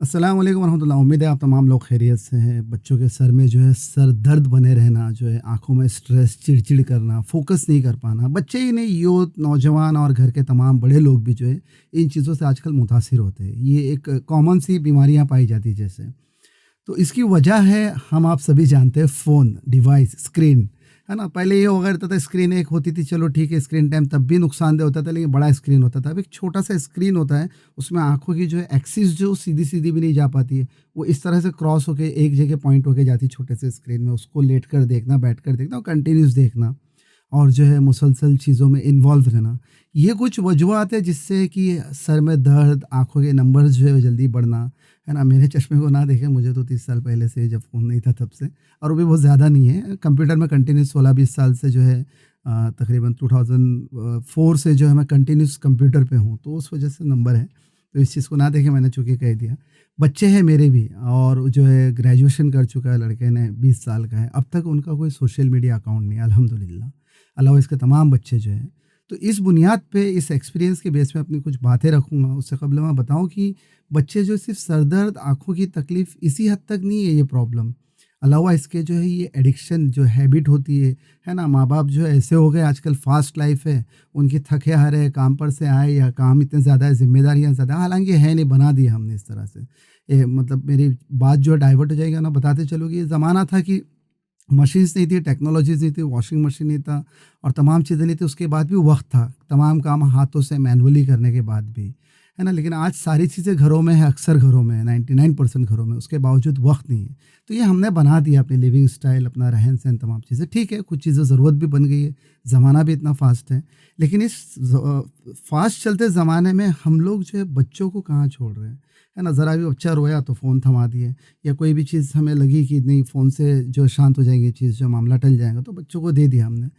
अस्सलाम वालेकुम वरहमतुल्लाह। उम्मीद है आप तमाम लोग खैरियत से हैं। बच्चों के सर में जो है सर दर्द बने रहना, जो है आँखों में स्ट्रेस, चिड़चिड़ करना, फ़ोकस नहीं कर पाना, बच्चे ही नहीं यूथ, नौजवान और घर के तमाम बड़े लोग भी जो है इन चीज़ों से आजकल मुतासिर होते हैं। ये एक कॉमन सी बीमारियाँ पाई जाती हैं जैसे। तो इसकी वजह है हम आप सभी जानते हैं फ़ोन, डिवाइस, स्क्रीन, है ना? पहले ये हुआ करता था स्क्रीन एक होती थी, चलो ठीक है स्क्रीन टाइम तब भी नुकसानदेह होता था लेकिन बड़ा स्क्रीन होता था। अब एक छोटा-सा स्क्रीन होता है, उसमें आँखों की जो है एक्सिस जो सीधी-सीधी भी नहीं जा पाती है, वो इस तरह से क्रॉस होके एक जगह पॉइंट होके जाती है छोटे से स्क्रीन में, उसको लेट कर देखना, बैठ कर देखना और कंटिन्यूअस देखना। और जो है मुसलसल चीज़ों में इन्वॉल्व रहना। ये कुछ वजूहात है जिससे कि सर में दर्द, आँखों के नंबर्स जो है वो जल्दी बढ़ना, है ना? मेरे चश्मे को ना देखें, मुझे तो 30 साल पहले से जब फ़ोन नहीं था तब से, और वो भी बहुत ज़्यादा नहीं है। कंप्यूटर में कंटिन्यूअस 16-20 साल से जो है तकरीबन 2004 से जो है मैं कंटिन्यूअस कंप्यूटर पे हूँ, तो उस वजह से नंबर है। तो इस चीज़ को ना देखें, मैंने चूँकि कह दिया। बच्चे हैं मेरे भी, और जो है ग्रेजुएशन कर चुका है लड़के ने, 20 साल का है। अब तक उनका कोई सोशल मीडिया अकाउंट नहीं है अल्हम्दुलिल्लाह। अलावा इसके तमाम बच्चे जो हैं। तो इस बुनियाद पे, इस एक्सपीरियंस के बेस पे अपनी कुछ बातें रखूँगा। उससे क़ब्ल मैं बताऊँ कि बच्चे जो सिर्फ़ सर दर्द, आँखों की तकलीफ़ इसी हद तक नहीं है ये प्रॉब्लम। अलावा इसके जो है ये एडिक्शन जो हैबिट होती है ना? माँ-बाप जो है ऐसे हो गए आजकल, फ़ास्ट लाइफ़ है, उनकी थके-हारे हैं, काम पर से आए या काम इतने ज़्यादा है, ज़िम्मेदारियाँ ज़्यादा, हालाँकि है नहीं, बना दिया हमने इस तरह से। मतलब मेरी बात जो है डाइवर्ट हो जाएगी ना, बताते चलूँ कि ये ज़माना था कि मशीन्स नहीं थी, टेक्नोलॉजीज़ नहीं थी, वॉशिंग मशीन नहीं था और तमाम चीज़ें नहीं थी, उसके बाद भी वक़्त था, तमाम काम हाथों से मैनुअली करने के बाद भी, है ना? लेकिन आज सारी चीज़ें घरों में है, अक्सर घरों में है, 99% घरों में, उसके बावजूद वक़्त नहीं है। तो ये हमने बना दिया अपनी लिविंग स्टाइल, अपना रहन-सहन, तमाम चीज़ें। ठीक है, कुछ चीज़ें ज़रूरत भी बन गई है, ज़माना भी इतना फ़ास्ट है, लेकिन इस फ़ास्ट चलते ज़माने में हम लोग जो है बच्चों को कहाँ छोड़ रहे हैं, है ना? ज़रा भी बच्चा रोया तो फ़ोन थमा दिए, या कोई भी चीज़ हमें लगी कि नहीं फ़ोन से जो शांत हो जाएगी चीज़, जो मामला टल जाएगा, तो बच्चों को दे दिया हमने।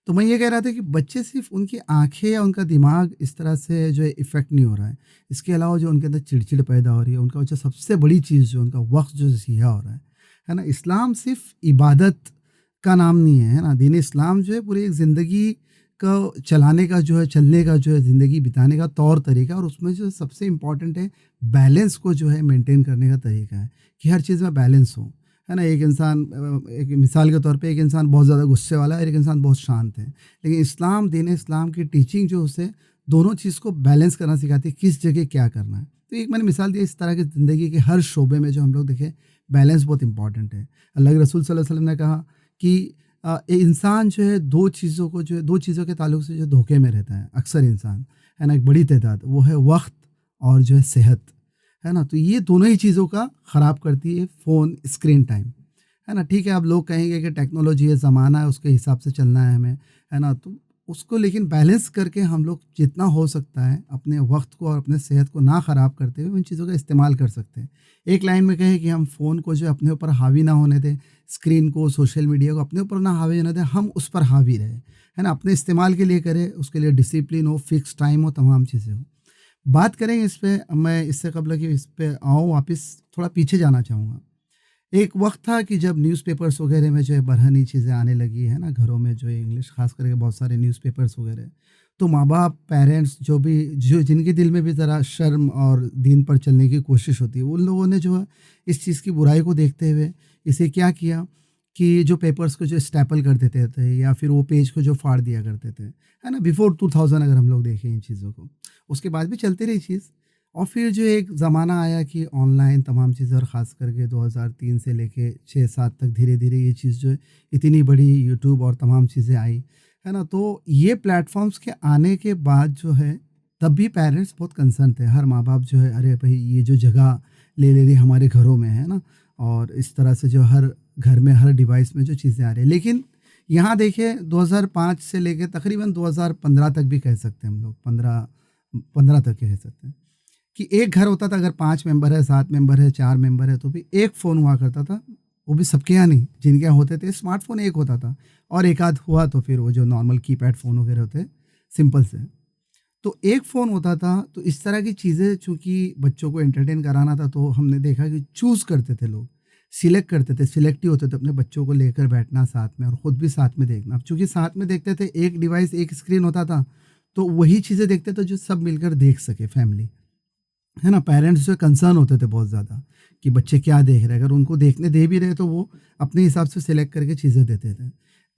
तो मैं ये कह रहा था कि बच्चे सिर्फ़ उनकी आँखें या उनका दिमाग इस तरह से जो है इफ़ेक्ट नहीं हो रहा है। इसके अलावा जो उनके अंदर चिड़चिड़ पैदा हो रही है, उनका जो सबसे बड़ी चीज़ जो उनका वक़्त जो ज़िया हो रहा है ना? इस्लाम सिर्फ़ इबादत का नाम नहीं है, है ना? दीन इस्लाम जो है पूरी एक ज़िंदगी को चलाने का जो है, चलने का जो है, ज़िंदगी बिताने का तौर-तरीका, और उसमें जो सबसे इम्पोर्टेंट है बैलेंस को जो है मेंटेन करने का तरीका है, कि हर चीज़ में बैलेंस हो, है ना? एक इंसान एक मिसाल के तौर पे एक इंसान बहुत ज़्यादा गुस्से वाला है और एक इंसान बहुत शांत है। लेकिन इस्लाम, दीन इस्लाम की टीचिंग जो उसे दोनों चीज़ को बैलेंस करना सिखाती है, किस जगह क्या करना है। तो एक मैंने मिसाल दी, इस तरह की ज़िंदगी के हर शोबे में जो हम लोग देखें, बैलेंस बहुत इम्पोर्टेंट है। अल्लाह के रसूल सल्लल्लाहु अलैहि वसल्लम ने कहा कि इंसान जो है 2 चीज़ों को जो है, 2 चीज़ों के ताल्लुक से जो धोखे में रहता है, अक्सर इंसान, है ना? एक बड़ी तादाद, वो है वक़्त और जो है सेहत, है ना? तो ये दोनों ही चीज़ों का ख़राब करती है फ़ोन, स्क्रीन टाइम, है ना? ठीक है, अब लोग कहेंगे कि टेक्नोलॉजी है, ज़माना है, उसके हिसाब से चलना है हमें, है ना? तो उसको लेकिन बैलेंस करके हम लोग जितना हो सकता है अपने वक़्त को और अपने सेहत को ना ख़राब करते हुए उन चीज़ों का इस्तेमाल कर सकते हैं। एक लाइन में कहें कि हम फ़ोन को जो है अपने ऊपर हावी ना होने दें, स्क्रीन को, सोशल मीडिया को अपने ऊपर ना हावी होने दें, हम उस पर हावी रहें, है ना? अपने इस्तेमाल के लिए करें, उसके लिए डिसिप्लिन हो, फ़िक्स टाइम हो, तमाम चीज़ें हों। बात करेंगे इस पे, मैं इससे कबल कि इस पे आऊँ वापस, थोड़ा पीछे जाना चाहूँगा। एक वक़्त था कि जब न्यूज़पेपर्स वग़ैरह में जो है बरहनी चीज़ें आने लगी, है ना? घरों में जो है इंग्लिश ख़ास करके बहुत सारे न्यूज़पेपर्स वग़ैरह। तो माँ-बाप, पेरेंट्स जो भी, जो जिनके दिल में भी ज़रा शर्म और दीन पर चलने की कोशिश होती है, उन लोगों ने जो है इस चीज़ की बुराई को देखते हुए इसे क्या किया कि जो पेपर्स को जो स्टेपल कर देते थे या फिर वो पेज को जो फाड़ दिया करते थे, है ना? बिफ़ोर 2000 अगर हम लोग देखें इन चीज़ों को। उसके बाद भी चलती रही चीज़, और फिर जो एक ज़माना आया कि ऑनलाइन तमाम चीज़ें, और ख़ास करके 2003 से लेके 6-7 तक धीरे-धीरे ये चीज़ जो है इतनी बड़ी, यूट्यूब और तमाम चीज़ें आई, है ना? तो ये प्लेटफ़ॉर्म्स के आने के बाद जो है, तब भी पेरेंट्स बहुत कंसर्न थे। हर माँ-बाप जो है, अरे भई ये जो जगह ले रही है हमारे घरों में, है ना? और इस तरह से जो हर घर में, हर डिवाइस में जो चीज़ें आ रही हैं। लेकिन यहाँ देखिए 2005 से लेके तकरीबन 2015 तक भी कह सकते हैं हम लोग, 15 तक कह सकते हैं। कि एक घर होता था, अगर 5 मेंबर है, 7 मेंबर है, 4 मेंबर है, तो भी एक फ़ोन हुआ करता था। वो भी सबके यहाँ नहीं, जिनके यहाँ होते थे स्मार्टफ़ोन एक होता था, और एक आध हुआ तो फिर वो जो नॉर्मल कीपैड फ़ोन वगैरह होते हैं, सिंपल से। तो एक फ़ोन होता था, तो इस तरह की चीज़ें चूँकि बच्चों को एंटरटेन कराना था, तो हमने देखा कि चूज़ करते थे लोग, सिलेक्ट करते थे, सिलेक्टिव होते थे, अपने बच्चों को लेकर बैठना साथ में और ख़ुद भी साथ में देखना। अब चूँकि साथ में देखते थे, एक डिवाइस, एक स्क्रीन होता था, तो वही चीज़ें देखते थे जो सब मिलकर देख सके फैमिली। है ना? पेरेंट्स जो कंसर्न होते थे बहुत ज़्यादा कि बच्चे क्या देख रहे हैं, अगर उनको देखने दे भी रहे तो वो अपने हिसाब से सिलेक्ट करके चीज़ें देते थे।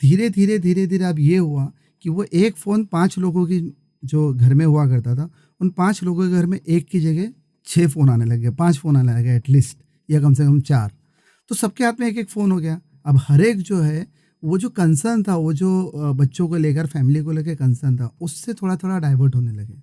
धीरे-धीरे अब ये हुआ कि वो एक फ़ोन 5 लोगों की जो घर में हुआ करता था, उन 5 लोगों के घर में 1 की जगह 6 फ़ोन आने लग गए, 5 फ़ोन आने लग गए एटलीस्ट, या कम से कम 4। तो सबके हाथ में 1-1 फ़ोन हो गया। अब हर एक जो है, वो जो कंसर्न था, वो जो बच्चों को लेकर, फैमिली को लेके कंसर्न था, उससे थोड़ा-थोड़ा डाइवर्ट होने लगे।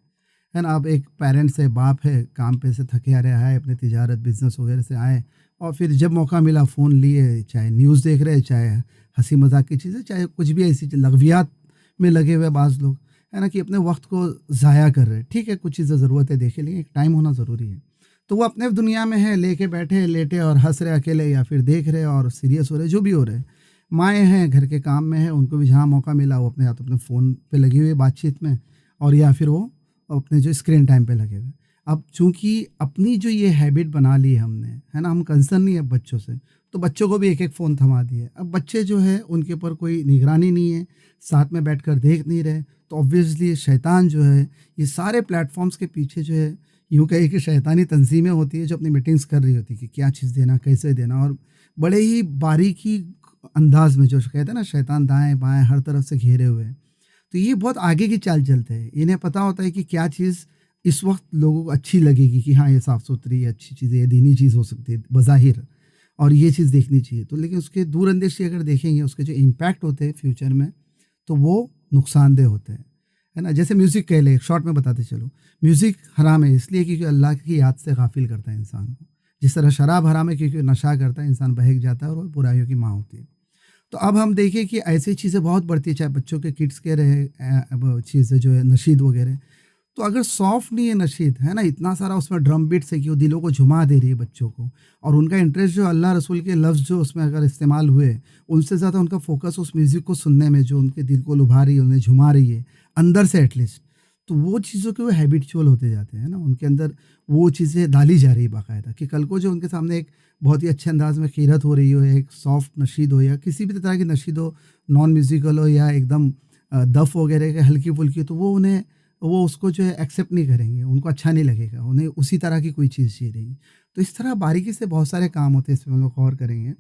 है ना? अब एक पेरेंट्स है, बाप है, काम पे से थके हारे आए, अपने तिजारत, बिज़नेस वगैरह से आए और फिर जब मौका मिला फ़ोन लिए, चाहे न्यूज़ देख रहे हैं, चाहे हँसी-मज़ाक की चीज़ें, चाहे कुछ भी ऐसी लग़वियात में लगे हुए बाज़ लोग, है ना? कि अपने वक़्त को ज़ाया कर रहे हैं। ठीक है, कुछ चीज़ें ज़रूरत है देखें, लेकिन एक टाइम होना ज़रूरी है। तो वो अपने दुनिया में है, लेके बैठे, लेटे और हँस रहे अकेले, या फिर देख रहे और सीरियस हो रहे, जो भी हो रहे हैं। माएँ हैं, घर के काम में हैं, उनको भी जहाँ मौका मिला वो अपने या तो अपने फ़ोन पे लगी हुई है बातचीत में, और या फिर वो अपने जो स्क्रीन टाइम पे लगे हुए। अब चूँकि अपनी जो ये हैबिट बना ली है हमने, है ना? हम कंसर्न नहीं है बच्चों से, तो बच्चों को भी एक-एक फ़ोन थमा दिए। अब बच्चे जो है उनके ऊपर कोई निगरानी नहीं है, साथ में बैठकर देख नहीं रहे, तो ऑब्वियसली शैतान जो है, ये सारे प्लेटफ़ॉर्म्स के पीछे जो है, यूँ कहिए कि शैतानी तंज़ीमें होती है जो अपनी मीटिंग्स कर रही होती है कि क्या चीज़ देना, कैसे देना, और बड़े ही बारीकी अंदाज़ में, जो कहते हैं ना, शैतान दाएँ-बाएँ हर तरफ से घेरे हुए हैं। तो ये बहुत आगे की चाल चलते हैं। इन्हें पता होता है कि क्या चीज़ इस वक़्त लोगों को अच्छी लगेगी, कि हाँ, ये साफ़-सुथरी अच्छी चीज़ है, ये दीनी चीज़ हो सकती है बज़ाहिर, और ये चीज़ देखनी चाहिए। तो लेकिन उसके दूरअंदेशी अगर देखेंगे, उसके जो इम्पैक्ट होते हैं फ्यूचर में, तो वो नुकसानदेह होते हैं। है ना? जैसे म्यूज़िक कह लें, एक शॉर्ट में बताते चलो। म्यूज़िक हराम है इसलिए क्योंकि अल्लाह की याद से गाफ़िल करता है इंसान को। जिस तरह शराब हराम है क्योंकि नशा करता है, इंसान बहक जाता है और वो बुराइयों की माँ होती है। तो अब हम देखिए कि ऐसी चीज़ें बहुत बढ़ती है, चाहे बच्चों के किड्स के रहे अब चीज़ें जो है नशीद वगैरह। तो अगर सॉफ्ट नहीं है नशीद, है ना? इतना सारा उसमें ड्रम बीट्स है कि वो दिलों को झुमा दे रही है बच्चों को, और उनका इंटरेस्ट जो अल्लाह रसूल के लफ्ज़ जो उसमें अगर इस्तेमाल हुए, उनसे ज़्यादा उनका फ़ोकस उस म्यूज़िक को सुनने में, जो उनके दिल को लुभा रही है, उन्हें झुमा रही है, अंदर से एटलीस्ट। तो वो चीज़ों के वो हैबिचुअल होते जाते हैं ना, उनके अंदर वो चीज़ें डाली जा रही है बाकायदा, कि कल को जो उनके सामने एक बहुत ही अच्छे अंदाज़ में क़ीरत हो रही हो, या एक सॉफ्ट नशीद हो, या किसी भी तरह की नशीद हो, नॉन म्यूज़िकल हो, या एकदम दफ़ वगैरह के हल्की-फुल्की, तो वो उसको जो है एक्सेप्ट नहीं करेंगे, उनको अच्छा नहीं लगेगा, उन्हें उसी तरह की कोई चीज़ चाहिए रहेगी। तो इस तरह बारीकी से बहुत सारे काम होते हैं, इस पे हम लोग गौर करेंगे।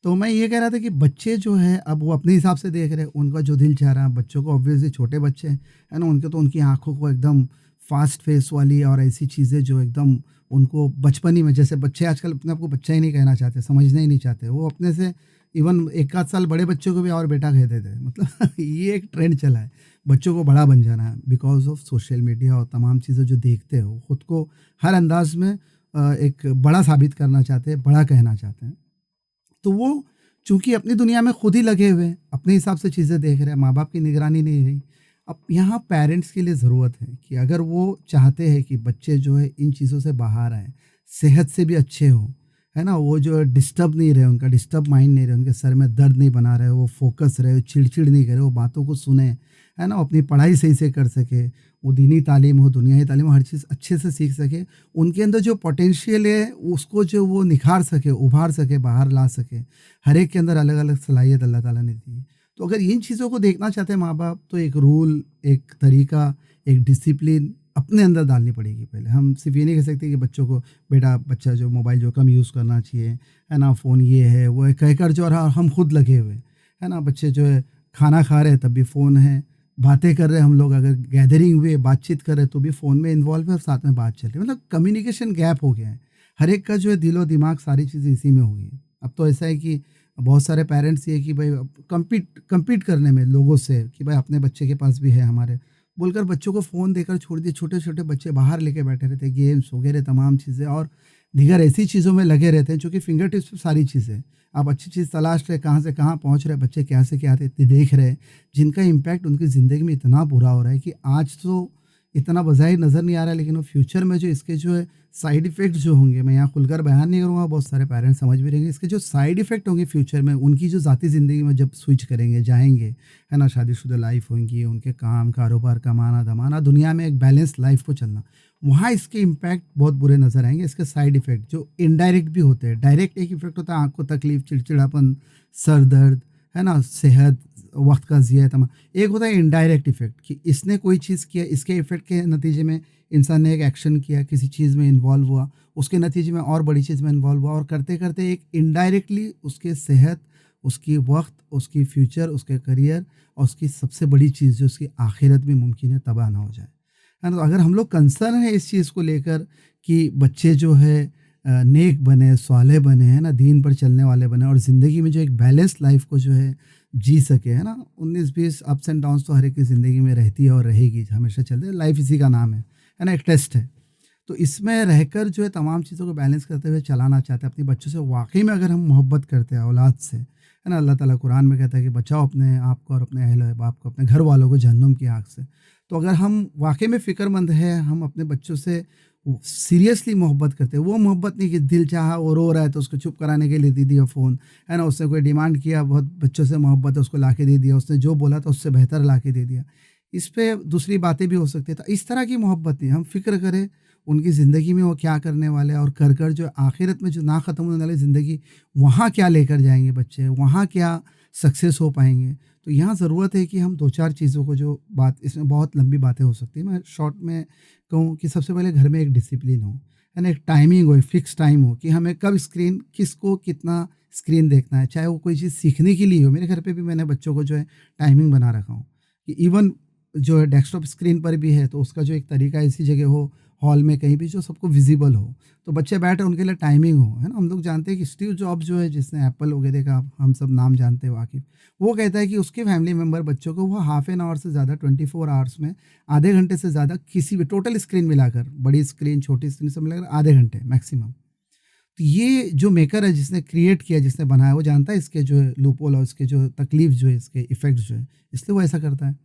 तो मैं ये कह रहा था कि बच्चे जो हैं अब वो अपने हिसाब से देख रहे हैं, उनका जो दिल चाह रहा है, बच्चों को ऑब्वियसली, छोटे बच्चे हैं, है ना? उनके तो उनकी आँखों को एकदम फ़ास्ट फेस वाली और ऐसी चीज़ें जो एकदम उनको बचपन ही में, जैसे बच्चे आजकल अपने आप को बच्चा ही नहीं कहना चाहते, समझना ही नहीं चाहते। वो अपने से इवन 1 आध साल बड़े बच्चों को भी और बेटा कह देते हैं। मतलब ये एक ट्रेंड चला है, बच्चों को बड़ा बन जाना है बिकॉज़ ऑफ सोशल मीडिया और तमाम चीज़ें जो देखते हो, खुद को हर अंदाज़ में एक बड़ा साबित करना चाहते हैं, बड़ा कहना चाहते हैं। तो वो चूँकि अपनी दुनिया में खुद ही लगे हुए हैं, अपने हिसाब से चीज़ें देख रहे हैं, माँ-बाप की निगरानी नहीं रही। अब यहाँ पेरेंट्स के लिए ज़रूरत है कि अगर वो चाहते हैं कि बच्चे जो है इन चीज़ों से बाहर आएँ, सेहत से भी अच्छे हों, है ना? वो जो डिस्टर्ब नहीं रहे, उनका डिस्टर्ब माइंड नहीं रहे, उनके सर में दर्द नहीं बना रहे, वो फ़ोकस रहे, चिड़-चिड़ नहीं करे, वो बातों को सुने, है ना? अपनी पढ़ाई सही से कर सके, वो दीनी तालीम हो, दुनियावी तालीम हो, हर चीज़ अच्छे से सीख सके। उनके अंदर जो पोटेंशियल है, उसको जो वो निखार सके, उभार सके, बाहर ला सके। हर एक के अंदर अलग-अलग सलाहियत अल्लाह ताला ने दी है। तो अगर इन चीज़ों को देखना चाहते हैं माँ-बाप, तो एक रूल, एक तरीका, एक डिसिप्लिन अपने अंदर डालनी पड़ेगी पहले। हम सिर्फ़ ये नहीं कह सकते कि बच्चों को, बेटा बच्चा जो मोबाइल जो कम यूज़ करना चाहिए, है ना? फ़ोन ये है, वो है, कहकर जो, और हम खुद लगे हुए, है ना? बच्चे जो है खाना खा रहे हैं तब भी फ़ोन है, बातें कर रहे हैं हम लोग, अगर गैदरिंग हुई है, बातचीत कर रहे हैं तो भी फ़ोन में इन्वॉल्व है और साथ में बात चल रही है। मतलब कम्युनिकेशन गैप हो गया है। हर एक का जो है दिलो-दिमाग सारी चीज़ें इसी में हो गई हैं। अब तो ऐसा है कि बहुत सारे पेरेंट्स ये कि भाई अब कम्पीट करने में लोगों से, कि भाई अपने बच्चे के पास भी है हमारे, बोलकर बच्चों को फ़ोन देकर छोड़ दिए। छोटे-छोटे बच्चे बाहर लेके बैठे रहते हैं, गेम्स वगैरह तमाम चीज़ें और दीगर ऐसी चीज़ों में लगे रहते हैं जो कि फिंगर टिप्स पे सारी चीज़ें। आप अच्छी चीज़ तलाश रहे, कहाँ से कहाँ पहुँच रहे, बच्चे क्या से क्या देख रहे हैं, जिनका इम्पैक्ट उनकी ज़िंदगी में इतना बुरा हो रहा है कि आज तो इतना बज़ाहिर नज़र नहीं आ रहा है, लेकिन वो फ्यूचर में जो इसके जो है साइड इफ़ेक्ट्स जो होंगे, मैं यहाँ खुलकर बयान नहीं करूँगा, बहुत सारे पेरेंट्स समझ भी रहेंगे। इसके जो साइड इफ़ेक्ट होंगे फ्यूचर में, उनकी जो ज़ाती ज़िंदगी में जब स्विच करेंगे, जाएँगे, है ना? शादीशुदा लाइफ़ होंगी, उनके काम, कारोबार, कमाना-धमाना, दुनिया में एक बैलेंस लाइफ़ को चलना, वहाँ इसके इम्पैक्ट बहुत बुरे नज़र आएँगे। इसके साइड इफ़ेक्ट जो इनडायरेक्ट भी होते हैं, डायरेक्ट एक इफ़ेक्ट होता है आँख को तकलीफ़, चिड़चिड़ापन, सर दर्द, है ना? सेहत, वक्त का ज़िया है तमाम। एक होता है इनडायरेक्ट इफ़ेक्ट कि इसने कोई चीज़ किया, इसके इफ़ेक्ट के नतीजे में इंसान ने एक एक्शन किया, किसी चीज़ में इन्वॉल्व हुआ, उसके नतीजे में और बड़ी चीज़ में इन्वॉल्व हुआ और करते-करते एक इनडायरेक्टली उसके सेहत, उसकी वक़्त, उसकी फ्यूचर, उसके करियर और उसकी सबसे बड़ी चीज़ जो उसकी आखिरत भी मुमकिन है तबाह ना हो जाए। है ना? तो अगर हम लोग कंसर्न है इस चीज़ को लेकर कि बच्चे जो है नेक बने, स्वाले बने, है ना? दीन पर चलने वाले बने और ज़िंदगी में जो एक बैलेंस लाइफ़ को जो है जी सके, है ना? 19-20 अप्स एंड डाउन्स तो हर एक की ज़िंदगी में रहती है और रहेगी, हमेशा चलती है। लाइफ़ इसी का नाम है ना? एक टेस्ट है। तो इसमें रहकर जो है तमाम चीज़ों को बैलेंस करते हुए चलाना चाहते हैं। अपने बच्चों से वाक़ई में अगर हम मोहब्बत करते हैं औलाद से, है ना? अल्लाह ताला कुरान में कहता है कि बचाओ अपने आप को और अपने अहल-व-बाप को, अपने घर वालों को जहन्नुम की आग से। तो अगर हम वाक़ई में फ़िक्रमंद हैं, हम अपने बच्चों से सीरियसली मोहब्बत करते हैं, वो मोहब्बत नहीं कि दिल चाहा, वो रो रहा है तो उसको चुप कराने के लिए दे दिया फ़ोन, है ना? उसने कोई डिमांड किया, बहुत बच्चों से मोहब्बत है, उसको लाके दे दिया, उसने जो बोला था उससे बेहतर लाके दे दिया। इस पे दूसरी बातें भी हो सकती हैं, तो इस तरह की मोहब्बत नहीं, हम फ़िक्र करें उनकी ज़िंदगी में वो क्या करने वाले हैं और कर जो आखिरत में जो ना ख़त्म होने वाली ज़िंदगी, वहाँ क्या लेकर जाएँगे बच्चे, वहाँ क्या सक्सेस हो पाएँगे। तो यहाँ ज़रूरत है कि हम 2-4 चीज़ों को जो बात इसमें बहुत लंबी बातें हो सकती हैं, मैं शॉर्ट में कहूँ कि सबसे पहले घर में एक डिसिप्लिन हो, है ना? एक टाइमिंग हो, एक फ़िक्स टाइम हो कि हमें कब स्क्रीन किसको कितना स्क्रीन देखना है, चाहे वो कोई चीज़ सीखने के लिए हो। मेरे घर पे भी मैंने बच्चों को जो है टाइमिंग बना रखा हूँ कि इवन जो है डेस्कटॉप स्क्रीन पर भी है तो उसका जो एक तरीका ऐसी जगह हो, हॉल में कहीं भी जो सबको विज़िबल हो। तो बच्चे बैठे उनके लिए टाइमिंग हो, है ना? हम लोग जानते हैं कि स्टीव जॉब्स जो है जिसने एप्पल वगैरह का हम सब नाम जानते हैं वाकिफ़, वो कहता है कि उसके फैमिली मेंबर बच्चों को वो हाफ़ एन आवर से ज़्यादा 24 आवर्स में आधे घंटे से ज़्यादा किसी भी टोटल स्क्रीन मिलाकर, बड़ी स्क्रीन, छोटी स्क्रीन सब मिलाकर आधे घंटे मैक्सिमम। तो ये जो मेकर है जिसने क्रिएट किया, जिसने बनाया वो जानता है इसके जो है लूपहोल और इसके जो तकलीफ़ जो है, इसके इफ़ेक्ट्स जो है, इसलिए वो ऐसा करता है।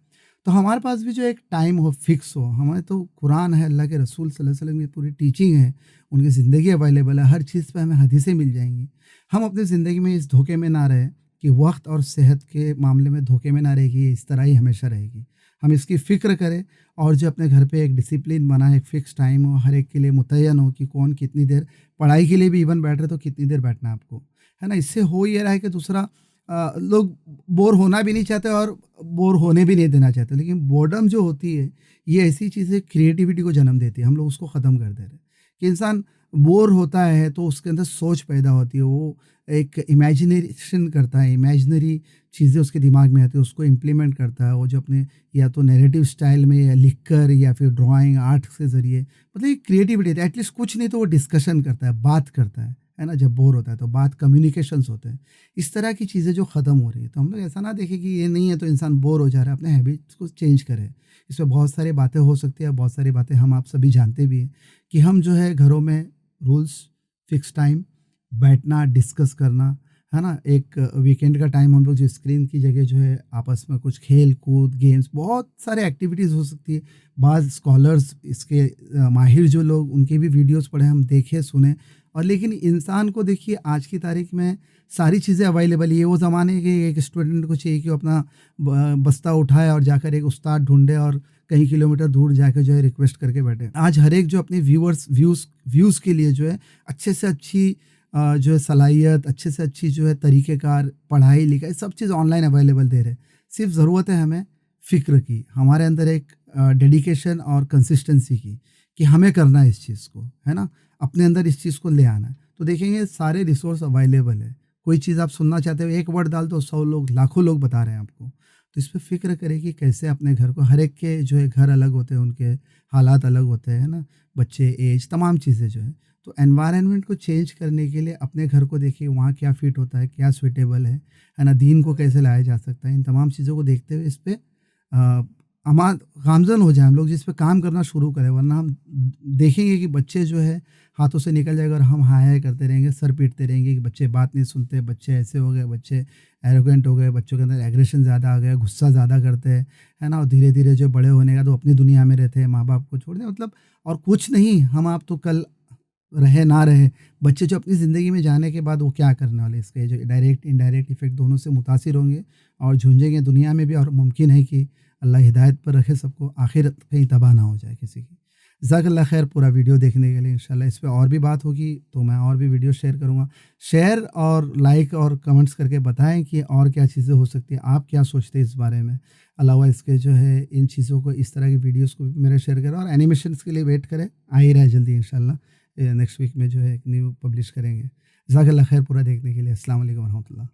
तो हमारे पास भी जो एक टाइम हो, फिक्स हो, हमें तो कुरान है, अल्लाह के रसूल सल्लल्लाहु अलैहि वसल्लम की पूरी टीचिंग है, उनकी ज़िंदगी अवेलेबल है, हर चीज़ पे हमें हदीसें मिल जाएँगी। हम अपनी ज़िंदगी में इस धोखे में ना रहें कि वक़्त और सेहत के मामले में धोखे में ना रहेगी, ये इस तरह ही हमेशा रहेगी। हम इसकी फ़िक्र करें और जो अपने घर पे एक डिसिप्लिन बनाएँ, एक फ़िक्स टाइम हो, हर एक के लिए मुतय्यन हो कि कौन कितनी देर पढ़ाई के लिए भी इवन बैठ रहे तो कितनी देर बैठना है आपको, है ना? इससे हो ये रहा है कि दूसरा लोग बोर होना भी नहीं चाहते और बोर होने भी नहीं देना चाहते। लेकिन बोर्डम जो होती है, ये ऐसी चीज़ है क्रिएटिविटी को जन्म देती है। हम लोग उसको ख़त्म कर दे रहे हैं कि इंसान बोर होता है तो उसके अंदर सोच पैदा होती है। वो एक इमेजिनेशन करता है, इमेजिनरी चीज़ें उसके दिमाग में आती है, उसको इम्प्लीमेंट करता है। वो जो अपने या तो नैरेटिव स्टाइल में या लिख कर या फिर ड्राइंग, आर्ट के ज़रिए मतलब एक क्रिएटिविटी है। एटलीस्ट कुछ नहीं तो वो डिस्कशन करता है, बात करता है ना? जब बोर होता है तो बात कम्युनिकेशंस होते हैं। इस तरह की चीज़ें जो ख़त्म हो रही है, तो हम लोग ऐसा ना देखें कि ये नहीं है तो इंसान बोर हो जा रहा है, अपने हैबिट्स को चेंज करें। इसमें बहुत सारी बातें हो सकती हैं, बहुत सारी बातें हम आप सभी जानते भी हैं कि हम जो है घरों में रूल्स, फिक्स टाइम, बैठना, डिस्कस करना, है ना? एक वीकेंड का टाइम हम लोग जो स्क्रीन की जगह जो है आपस में कुछ खेल-कूद, गेम्स बहुत सारे एक्टिविटीज़ हो सकती है। बाज़ स्कॉलर्स इसके माहिर जो लोग उनके भी वीडियोज़ पढ़े हम देखे, सुने और लेकिन इंसान को देखिए आज की तारीख में सारी चीज़ें अवेलेबल ही है। वो ज़माने के एक स्टूडेंट को चाहिए कि वो अपना बस्ता उठाए और जाकर एक उस्ताद ढूँढे और कई किलोमीटर दूर जाके जो है रिक्वेस्ट करके बैठे। आज हर एक जो अपने व्यूज़ के लिए जो है अच्छे से अच्छी जो है सलाहियत, अच्छे से अच्छी जो है तरीक़ेकार पढ़ाई-लिखाई सब चीज़ ऑनलाइन अवेलेबल दे रहे हैं। सिर्फ़ ज़रूरत है हमें फ़िक्र की, हमारे अंदर एक डेडिकेशन और कंसिस्टेंसी की, कि हमें करना है इस चीज़ को, है ना? अपने अंदर इस चीज़ को ले आना है। तो देखेंगे सारे रिसोर्स अवेलेबल है। कोई चीज़ आप सुनना चाहते हो, एक वर्ड डाल दो 100 लोग, लाखों लोग बता रहे हैं आपको। तो इस पे फ़िक्र करें कि कैसे अपने घर को हर एक के जो है घर अलग होते हैं, उनके हालात अलग होते हैं, है ना? बच्चे, ऐज तमाम चीज़ें जो हैं। तो एनवायरनमेंट को चेंज करने के लिए अपने घर को देखिए वहाँ क्या फ़िट होता है, क्या सूटेबल है ना? दीन को कैसे लाया जा सकता है, इन तमाम चीज़ों को देखते हुए इस पे अमा गामज़न हो जाएँ हम लोग, जिस पे काम करना शुरू करें, वरना हम देखेंगे कि बच्चे जो है हाथों से निकल जाएगा और हम हाय-हाय करते रहेंगे, सर पीटते रहेंगे कि बच्चे बात नहीं सुनते, बच्चे ऐसे हो गए, बच्चे एरोगेंट हो गए, बच्चों के अंदर एग्रेशन ज़्यादा आ गया, गुस्सा ज़्यादा करते हैं, है ना? और धीरे-धीरे जो बड़े होने का तो अपनी दुनिया में रहते हैं, माँ-बाप को छोड़ दें मतलब और कुछ नहीं, हम आप तो कल रहे ना रहे, बच्चे जो अपनी ज़िंदगी में जाने के बाद वो क्या करने वाले, इसके जो डायरेक्ट, इनडायरेक्ट इफ़ेक्ट दोनों से मुतासिर होंगे और झूझेंगे दुनिया में भी और मुमकिन है कि अल्लाह हिदायत पर रखे सबको, आखिरत कहीं तबाह ना हो जाए किसी की। जज़ाकल्लाह खैर पूरा वीडियो देखने के लिए। इंशाल्लाह इस पे और भी बात होगी तो मैं और भी वीडियो शेयर करूँगा। शेयर और लाइक और कमेंट्स करके बताएँ कि और क्या चीज़ें हो सकती हैं, आप क्या सोचते हैं इस बारे में? अलावा इसके जो है इन चीज़ों को, इस तरह की वीडियोज़ को भी मेरे शेयर करें और एनिमेशंस के लिए वेट करें, आ ही रहा है जल्दी इंशाल्लाह। नेक्स्ट वीक में जो है एक न्यू पब्लिश करेंगे। जज़ाकल्लाह खैर पूरा देखने के लिए। अस्सलाम वालेकुम वरहमतुल्लाह।